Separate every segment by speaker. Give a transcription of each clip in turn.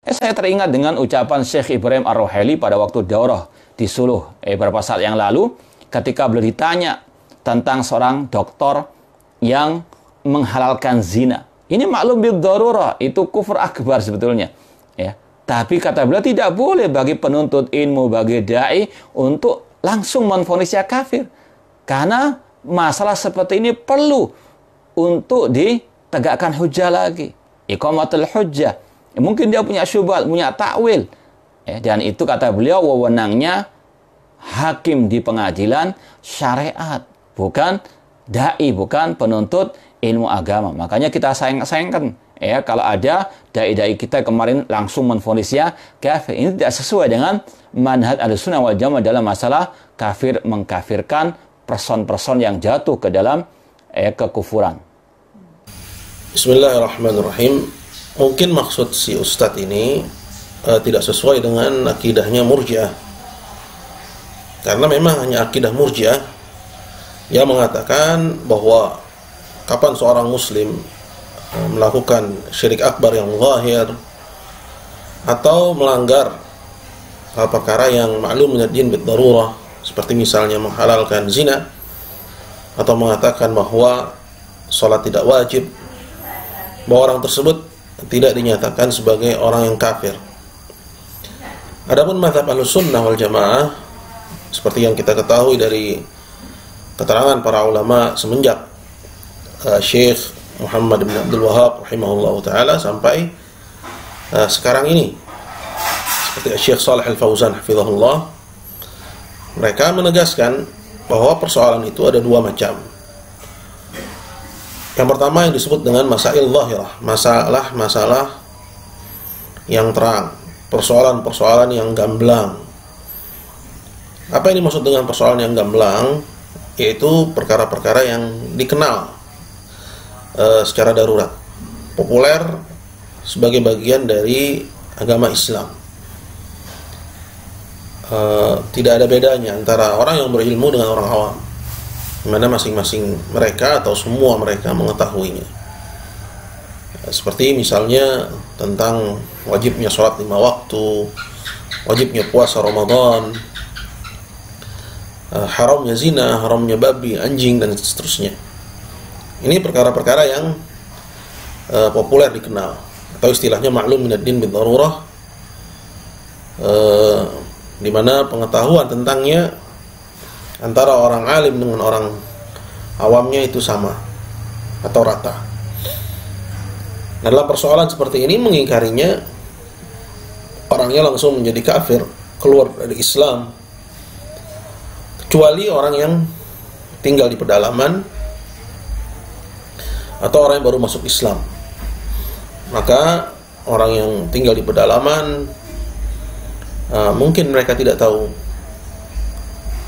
Speaker 1: Saya teringat dengan ucapan Syekh Ibrahim Ar-Ruhaili pada waktu daurah di Suluh beberapa saat yang lalu, ketika beliau ditanya tentang seorang doktor yang menghalalkan zina. Ini maklum bid-darurah, itu kufur akbar sebetulnya. Ya. Tapi kata beliau tidak boleh bagi penuntut ilmu, bagi dai untuk langsung menvonisnya kafir. Karena masalah seperti ini perlu untuk ditegakkan hujjah lagi. Iqamatul hujjah. Mungkin dia punya syubhat, punya takwil. Dan itu kata beliau wewenangnya hakim di pengadilan syariat, bukan dai, bukan penuntut ilmu agama. Makanya kita sayangkan kalau ada dai-dai kita kemarin langsung menvonisnya kafir. Ini tidak sesuai dengan manhaj Ahlussunnah wal Jamaah dalam masalah kafir mengkafirkan person-person yang jatuh ke dalam kekufuran.
Speaker 2: Bismillahirrahmanirrahim. Mungkin maksud si Ustadz ini tidak sesuai dengan akidahnya Murji'ah. Karena memang hanya akidah Murji'ah yang mengatakan bahwa kapan seorang muslim melakukan syirik akbar yang zahir atau melanggar hal perkara yang ma'lum minad din bid darurah, seperti misalnya menghalalkan zina atau mengatakan bahwa salat tidak wajib, bahwa orang tersebut tidak dinyatakan sebagai orang yang kafir. Adapun mazhab Ahlussunnah wal Jamaah, seperti yang kita ketahui dari keterangan para ulama semenjak Syekh Muhammad bin Abdul Wahhab rahimahullah ta'ala sampai sekarang ini, seperti Syekh Shalih Al-Fauzan hafizahullah, mereka menegaskan bahwa persoalan itu ada dua macam. Yang pertama yang disebut dengan masail zahirah, masalah yang terang, persoalan-persoalan yang gamblang. Apa yang dimaksud dengan persoalan yang gamblang? Yaitu perkara-perkara yang dikenal secara darurat, populer sebagai bagian dari agama Islam. Tidak ada bedanya antara orang yang berilmu dengan orang awam, di mana masing-masing mereka atau semua mereka mengetahuinya. Seperti misalnya tentang wajibnya sholat 5 waktu, wajibnya puasa Ramadan, haramnya zina, haramnya babi, anjing, dan seterusnya. Ini perkara-perkara yang populer dikenal, atau istilahnya ma'lum minad din bid darurah, di mana pengetahuan tentangnya antara orang alim dengan orang awamnya itu sama atau rata. Nah, dalam persoalan seperti ini mengingkarinya, orangnya langsung menjadi kafir, keluar dari Islam, kecuali orang yang tinggal di pedalaman atau orang yang baru masuk Islam. Maka orang yang tinggal di pedalaman mungkin mereka tidak tahu.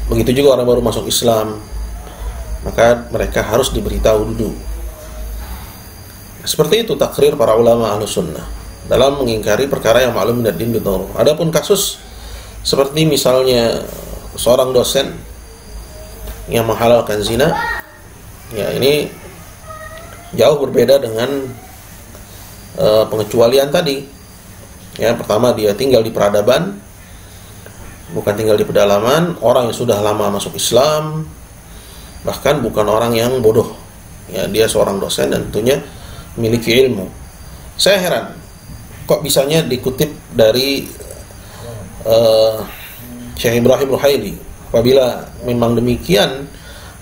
Speaker 2: Begitu juga orang baru masuk Islam, maka mereka harus diberitahu dulu. Seperti itu takrir para ulama Ahlussunnah dalam mengingkari perkara yang ma'lum minad din bid darurah. Adapun kasus seperti misalnya seorang dosen yang menghalalkan zina, ya ini jauh berbeda dengan pengecualian tadi. Ya, pertama dia tinggal di peradaban, bukan tinggal di pedalaman, orang yang sudah lama masuk Islam, bahkan bukan orang yang bodoh. Ya, dia seorang dosen dan tentunya memiliki ilmu. Saya heran, kok bisanya dikutip dari Syekh Ibrahim Ruhaili. Apabila memang demikian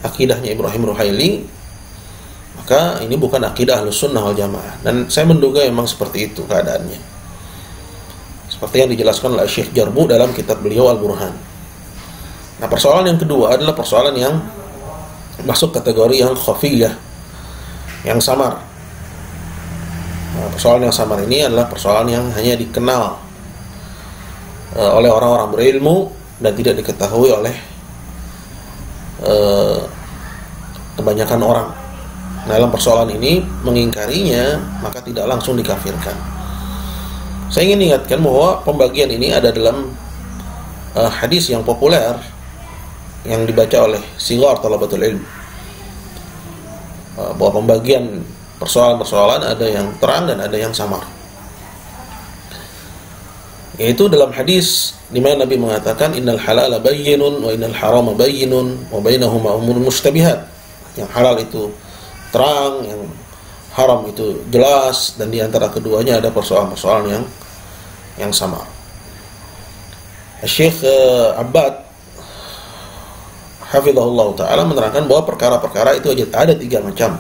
Speaker 2: akidahnya Ibrahim Ruhaili, maka ini bukan akidah Ahlussunnah wal Jamaah. Dan saya menduga memang seperti itu keadaannya, seperti yang dijelaskan oleh Syekh Jarbu dalam kitab beliau Al-Burhan. Nah, persoalan yang kedua adalah persoalan yang masuk kategori yang khafiyah, yang samar. Nah, persoalan yang samar ini adalah persoalan yang hanya dikenal oleh orang-orang berilmu dan tidak diketahui oleh kebanyakan orang. Nah, dalam persoalan ini mengingkarinya maka tidak langsung dikafirkan. Saya ingin ingatkan bahwa pembagian ini ada dalam hadis yang populer yang dibaca oleh sighar talabatul ilm, bahwa pembagian persoalan-persoalan ada yang terang dan ada yang samar. Yaitu dalam hadis di mana Nabi mengatakan innal halala bayyinun wa innal harama bayyinun wa bainahuma umurun mushtabihat. Yang halal itu terang, yang haram itu jelas, dan di antara keduanya ada persoalan-persoalan yang sama. Syekh Abbad hafizahullah ta'ala menerangkan bahwa perkara-perkara itu ada 3 macam.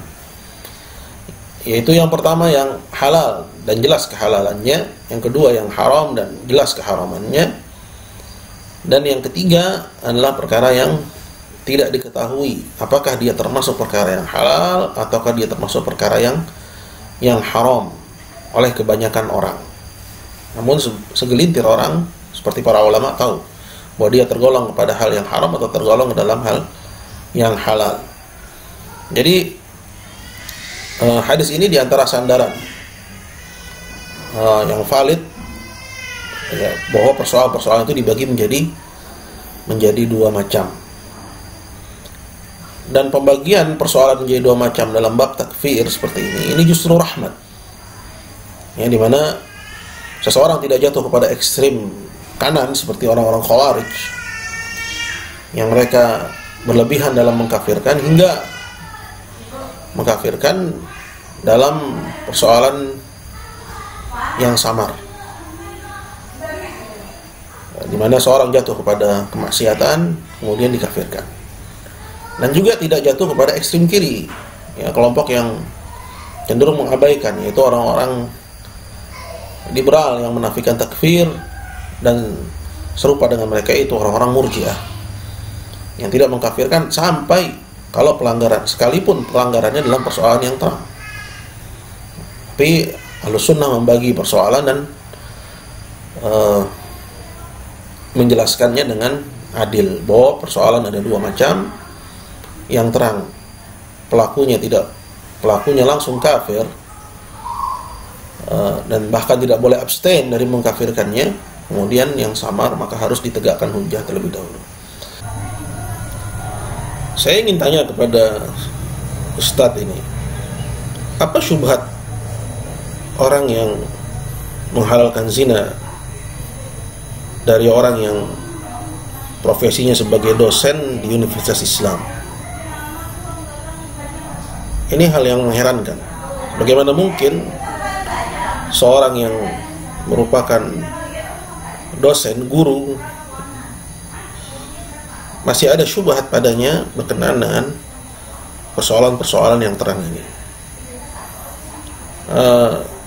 Speaker 2: Yaitu yang pertama yang halal dan jelas kehalalannya, yang kedua yang haram dan jelas keharamannya, dan yang ketiga adalah perkara yang tidak diketahui apakah dia termasuk perkara yang halal ataukah dia termasuk perkara yang haram oleh kebanyakan orang. Namun segelintir orang seperti para ulama tahu bahwa dia tergolong kepada hal yang haram atau tergolong ke dalam hal yang halal. Jadi hadis ini diantara sandaran yang valid ya, bahwa persoalan-persoalan itu dibagi menjadi 2 macam. Dan pembagian persoalan menjadi 2 macam dalam bab takfir seperti ini justru rahmat. Ya, di mana seseorang tidak jatuh kepada ekstrim kanan seperti orang-orang Khawarij yang mereka berlebihan dalam mengkafirkan hingga mengkafirkan dalam persoalan yang samar, di mana seorang jatuh kepada kemaksiatan kemudian dikafirkan. Dan juga tidak jatuh kepada ekstrem kiri, ya, kelompok yang cenderung mengabaikan, yaitu orang-orang liberal yang menafikan takfir, dan serupa dengan mereka itu orang-orang murjiah yang tidak mengkafirkan sampai kalau pelanggaran, sekalipun pelanggarannya dalam persoalan yang terang. Tapi Ahlus Sunnah membagi persoalan dan menjelaskannya dengan adil, bahwa persoalan ada 2 macam. Yang terang pelakunya langsung kafir, dan bahkan tidak boleh abstain dari mengkafirkannya. Kemudian yang samar maka harus ditegakkan hujjah terlebih dahulu. Saya ingin tanya kepada Ustadz ini, apa syubhat orang yang menghalalkan zina dari orang yang profesinya sebagai dosen di Universitas Islam? Ini hal yang mengherankan. Bagaimana mungkin seorang yang merupakan dosen, guru, masih ada syubhat padanya berkenaan dengan persoalan-persoalan yang terang ini.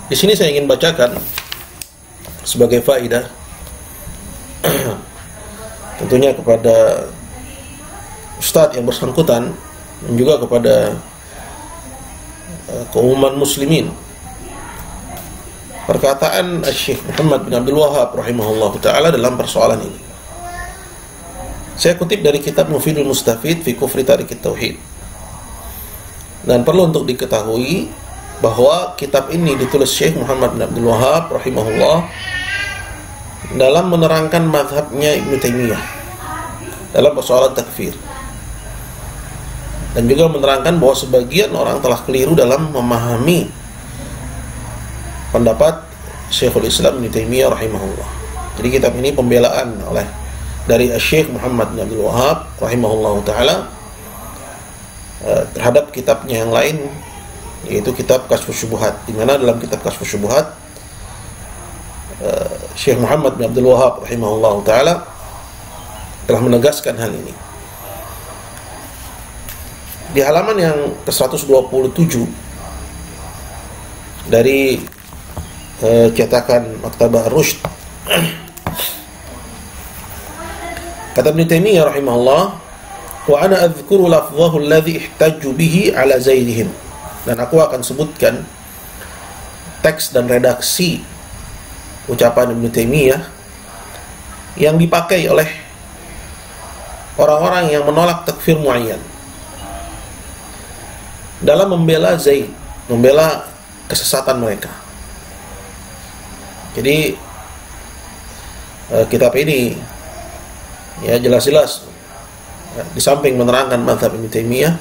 Speaker 2: Di sini saya ingin bacakan sebagai faedah tentunya kepada Ustadz yang bersangkutan dan juga kepada keumuman muslimin, perkataan Syekh Muhammad bin Abdul Wahhab rahimahullah ta'ala dalam persoalan ini. Saya kutip dari kitab Mufidul Mustafid fi Kufri Tarikit Tauhid. Dan perlu untuk diketahui bahwa kitab ini ditulis Syekh Muhammad bin Abdul Wahhab rahimahullah dalam menerangkan mazhabnya Ibnu Taimiyah dalam persoalan takfir, dan juga menerangkan bahwa sebagian orang telah keliru dalam memahami pendapat Syekhul Islam Ibnu Taimiyah rahimahullah. Jadi kitab ini pembelaan dari Syekh Muhammad bin Abdul Wahhab rahimahullah ta'ala terhadap kitabnya yang lain, yaitu kitab Kashfus Syubuhat, di mana dalam kitab Kashfus Syubuhat Syekh Muhammad bin Abdul Wahhab rahimahullah ta'ala telah menegaskan hal ini. Di halaman yang ke-127 dari cetakan Maktabah Rushd, kata Ibnu Taimiyah rahimahullah, wa ana adhkuru lafdhahu alladhi ihtajju bihi ala zaidihim, dan aku akan sebutkan teks dan redaksi ucapan Ibnu Taimiyah yang dipakai oleh orang-orang yang menolak takfir muayyan dalam membela Zaid, membela kesesatan mereka. Jadi kitab ini ya jelas-jelas di samping menerangkan mazhab Ibnu Taimiyah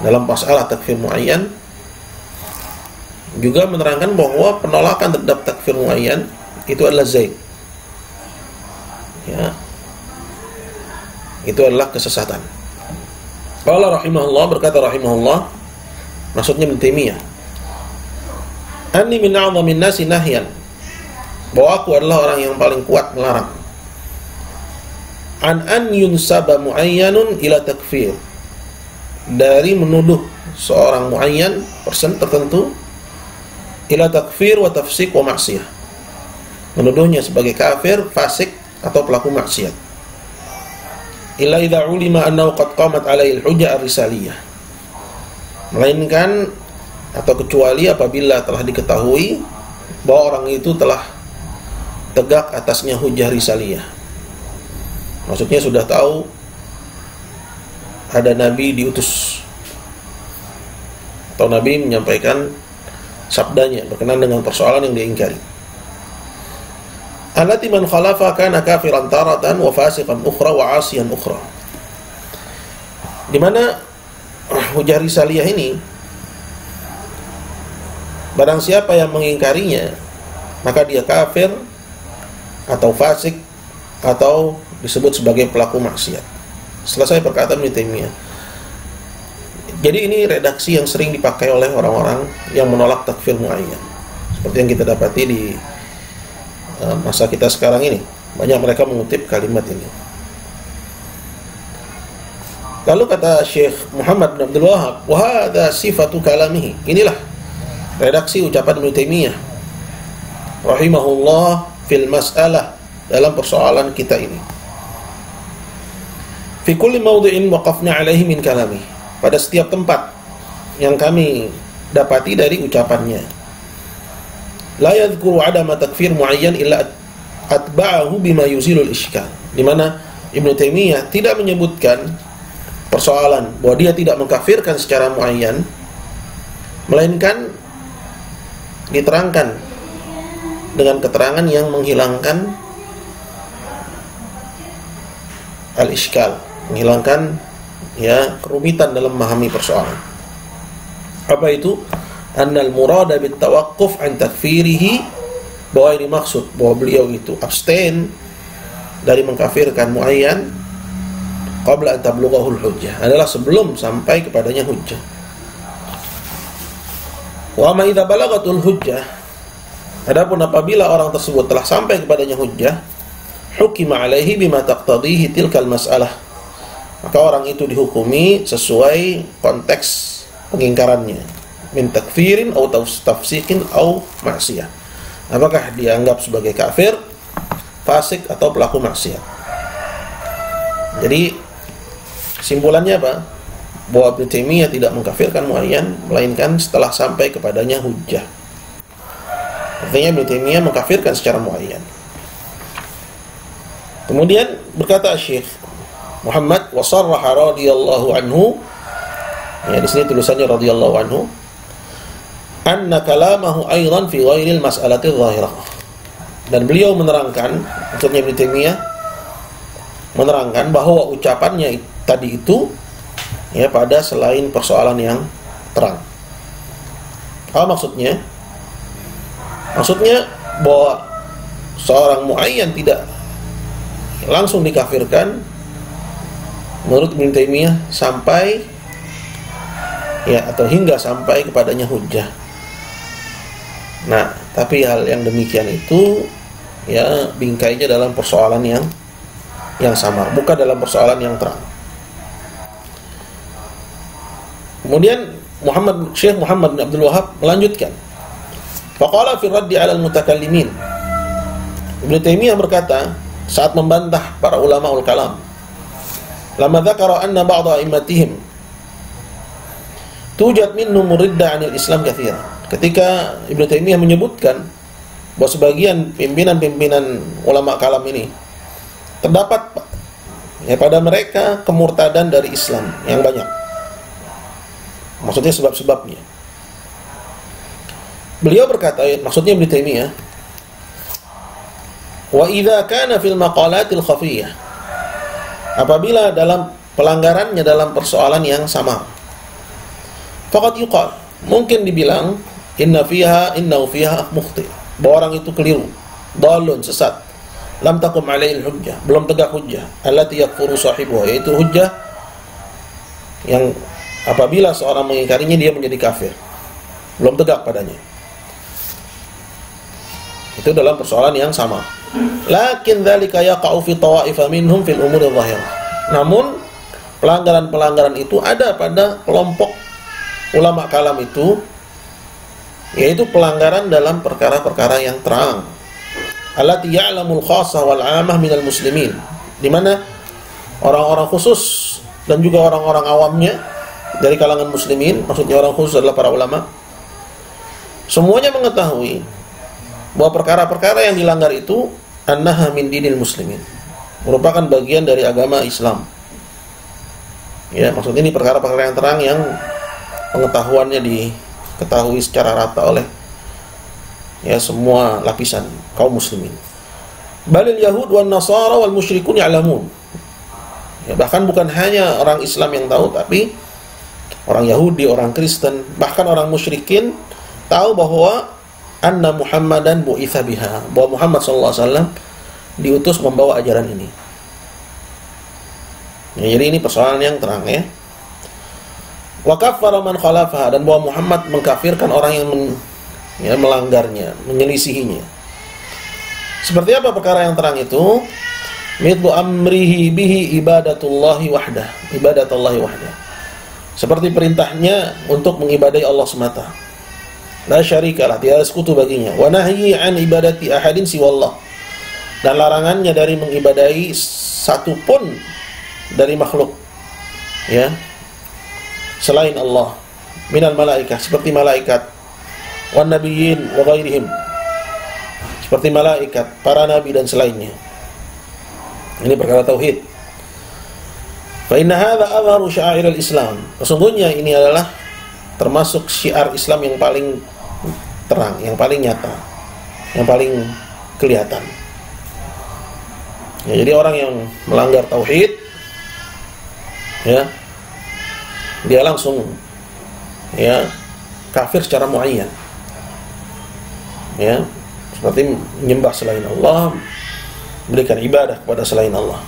Speaker 2: dalam masalah takfir muayyan, juga menerangkan bahwa penolakan terhadap takfir muayyan itu adalah Zaid. ya, itu adalah kesesatan. Qala rahimahullah, berkata rahimahullah, maksudnya Ibnu Taimiyah, anni min a'dhamin nasi nahyan, bahwa aku adalah orang yang paling kuat melarang, an yunsaba muayyanun ila takfir, dari menuduh seorang muayyan, person tertentu, ila takfir wa tafsik wa maksiyah, menuduhnya sebagai kafir, fasik, atau pelaku maksiat. Illa idza ulima annahu qad qamat alaihi al-hujjah ar-risaliyah, melainkan atau kecuali apabila telah diketahui bahwa orang itu telah tegak atasnya hujjah risaliyah. Maksudnya sudah tahu ada nabi diutus atau nabi menyampaikan sabdanya berkenaan dengan persoalan yang diingkari. Allati man khalafa kana kafiran taratan wa fasiqan ukhra wa 'asiyan ukhra. Di mana hujjah risaliyah ini, barang siapa yang mengingkarinya, maka dia kafir atau fasik atau disebut sebagai pelaku maksiat. Selesai perkataan Ibnu Taimiyah. Jadi ini redaksi yang sering dipakai oleh orang-orang yang menolak takfir muayyan. Seperti yang kita dapati di masa kita sekarang ini, banyak mereka mengutip kalimat ini. Lalu kata Syekh Muhammad bin Abdul Wahhab, wa hadza sifatu kalamihi, inilah redaksi ucapan Ibnu Taimiyah rahimahullah fil mas'alah, dalam persoalan kita ini. Fi kulli mawdhi'in waqafna alaihi min kalami, pada setiap tempat yang kami dapati dari ucapannya. La yadhkuru adama takfir muayyan illa atba'ahu bima yuzilul iskal, di mana Ibnu Taimiyah tidak menyebutkan persoalan bahwa dia tidak mengkafirkan secara muayyan, melainkan diterangkan dengan keterangan yang menghilangkan al-iskal, menghilangkan ya kerumitan dalam memahami persoalan. Apa itu? Annal murada bit tawaqquf an takfirihi, bahwa ini maksud bahwa beliau itu abstain dari mengkafirkan muayyan qabla an tablughahul hujjah, adalah sebelum sampai kepadanya hujjah. Wa ma idza balagatul hujjah, adapun apabila orang tersebut telah sampai kepadanya hujjah, hukima alaihi bima taqtadihi tilkal mas'alah, maka orang itu dihukumi sesuai konteks pengingkarannya, min takfirin atau tafsikin atau maksiyah, apakah dianggap sebagai kafir, fasik, atau pelaku maksiat. Jadi simpulannya apa? Bahwa Ibnu Taimiyah tidak mengkafirkan muayyan melainkan setelah sampai kepadanya hujjah. Artinya Ibnu Taimiyah mengkafirkan secara muayyan. Kemudian berkata Syekh Muhammad, wa sarraha radhiyallahu anhu, ya di sini tulisannya radhiyallahu anhu, anna kalamahu aidan fi ghairil mas'alati dhahirah, dan beliau menerangkan, maksudnya Ibnu Taimiyah menerangkan bahwa ucapannya tadi itu ya pada selain persoalan yang terang. Apa maksudnya? Maksudnya bahwa seorang muayyan tidak langsung dikafirkan menurut Ibnu Taimiyah sampai ya atau hingga sampai kepadanya hujjah. Nah, tapi hal yang demikian itu ya bingkainya dalam persoalan yang samar, bukan dalam persoalan yang terang. Kemudian Syekh Muhammad bin Abdul Wahhab melanjutkan, faqala fi raddi 'ala al-mutakallimin, Ibnu Taimiyah berkata saat membantah para ulama ul-kalam, lama dzakara anna ba'dha a'immatihim tujad minhum ridda 'anil Islam katsira, ketika Ibnu Taimiyah menyebutkan bahwa sebagian pimpinan-pimpinan ulama kalam ini terdapat ya pada mereka kemurtadan dari Islam yang banyak. Maksudnya sebab-sebabnya. Beliau berkata, maksudnya Ibnu Taimiyah, wa idza kana fil maqalatil khafiyah, apabila dalam pelanggarannya dalam persoalan yang samar, faqad yuqal, mungkin dibilang innahu fiha mukhti, bahwa orang itu keliru, dhalun, sesat, lam taqum alaihi hujjah, belum tegak hujjah, allati yakfuru sahibuha, yaitu hujjah yang apabila seorang mengingkarinya dia menjadi kafir, belum tegak padanya. Itu dalam persoalan yang sama. Lakin dzalika yaqa'u fi tawa'ifa minhum fil umuri dhahirah. Namun pelanggaran-pelanggaran itu ada pada kelompok ulama kalam itu, yaitu pelanggaran dalam perkara-perkara yang terang. Allati ya'lamul khassah wal 'amah minal muslimin, di mana orang-orang khusus dan juga orang-orang awamnya dari kalangan muslimin, maksudnya orang khusus adalah para ulama, semuanya mengetahui bahwa perkara-perkara yang dilanggar itu annaha min dinil muslimin, merupakan bagian dari agama Islam. Ya, maksudnya ini perkara-perkara yang terang yang pengetahuannya diketahui secara rata oleh ya semua lapisan kaum muslimin. Balil yahud wan nasara wal musyrikun ya'lamun. Ya, bahkan bukan hanya orang Islam yang tahu, tapi orang Yahudi, orang Kristen, bahkan orang musyrikin tahu bahwa anna Muhammadan bu'itsa biha, bahwa Muhammad SAW diutus membawa ajaran ini. Ya, jadi ini persoalan yang terang ya. Wa kaffara man khalafaha, dan bahwa Muhammad mengkafirkan orang yang melanggarnya, menyelisihinya. Seperti apa perkara yang terang itu? Mithlu amrihi bihi ibadatullahi wahdah, ibadatullahi wahdah. Seperti perintahnya untuk mengibadahi Allah semata. La syarikalah, tiada sekutu baginya. Wa nahyi an ibadati ahadin siwallah. Dan larangannya dari mengibadahi satu pun dari makhluk ya selain Allah. Minal malaikah, seperti malaikat, wan nabiyyin wa ghairihim, seperti malaikat, para nabi dan selainnya. Ini perkara tauhid. Fa inna hadza azharu sya'air al-Islam. Sesungguhnya ini adalah termasuk syiar Islam yang paling terang, yang paling nyata, yang paling kelihatan. Ya, jadi orang yang melanggar tauhid ya, dia langsung ya kafir secara muayyan. Ya, seperti menyembah selain Allah, berikan ibadah kepada selain Allah.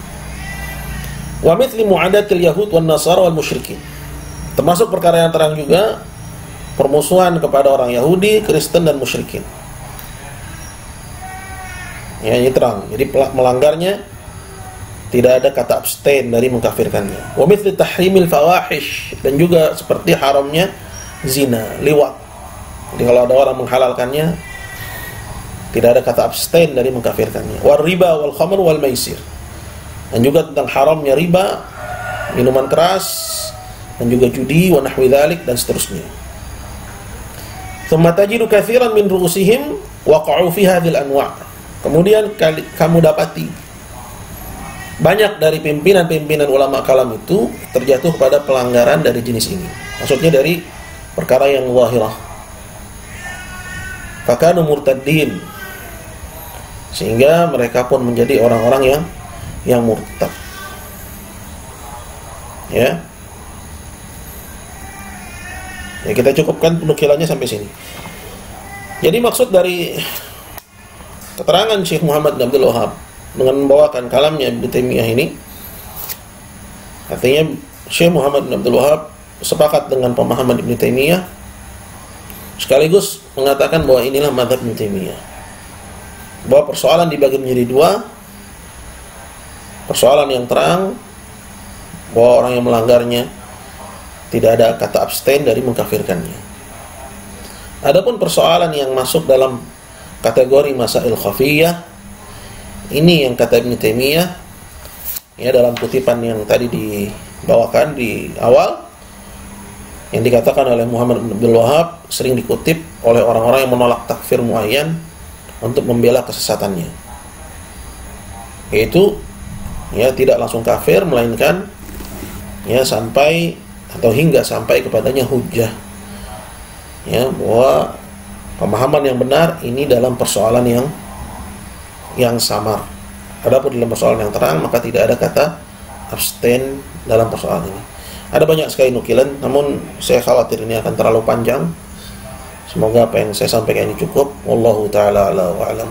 Speaker 2: Wa mithli mu'adatil yahud wan nasara wal musyrikin. Termasuk perkara yang terang juga permusuhan kepada orang Yahudi, Kristen dan musyrikin. Ya, ini terang. Jadi melanggarnya tidak ada kata abstain dari mengkafirkannya. Wa mithli tahrimil fawahish, dan juga seperti haramnya zina, liwat. Jadi kalau ada orang menghalalkannya, tidak ada kata abstain dari mengkafirkannya. War riba wal khamr wal maisir. Dan juga tentang haramnya riba, minuman keras, dan juga judi wa nahwi dzalik dan seterusnya. Tsumma tajidu katsiran min ru'usihim waqa'u fi hadhil anwa'. Kemudian kamu dapati banyak dari pimpinan-pimpinan ulama kalam itu terjatuh pada pelanggaran dari jenis ini. Maksudnya dari perkara yang zahirah. Fakanu murtaddin, sehingga mereka pun menjadi orang-orang yang murtad. Ya. Ya, kita cukupkan penukilannya sampai sini. Jadi maksud dari keterangan Syekh Muhammad bin Abdul Wahhab dengan membawakan kalamnya Ibnu Taimiyah ini, artinya Syekh Muhammad bin Abdul Wahhab sepakat dengan pemahaman Ibnu Taimiyah, sekaligus mengatakan bahwa inilah mazhab Ibnu Taimiyah, bahwa persoalan dibagi menjadi dua. Persoalan yang terang, bahwa orang yang melanggarnya tidak ada kata abstain dari mengkafirkannya. Adapun persoalan yang masuk dalam kategori masail khafiyah, ini yang kata Ibnu Taimiyah ya dalam kutipan yang tadi dibawakan di awal, yang dikatakan oleh Muhammad bin Abdul Wahhab, sering dikutip oleh orang-orang yang menolak takfir muayyan untuk membela kesesatannya, yaitu ya tidak langsung kafir, melainkan ya sampai atau hingga sampai kepadanya hujjah, ya bahwa pemahaman yang benar ini dalam persoalan yang samar. Adapun dalam persoalan yang terang, maka tidak ada kata abstain dalam persoalan ini. Ada banyak sekali nukilan, namun saya khawatir ini akan terlalu panjang. Semoga apa yang saya sampaikan ini cukup. Wallahu ta'ala a'la wa a'lam.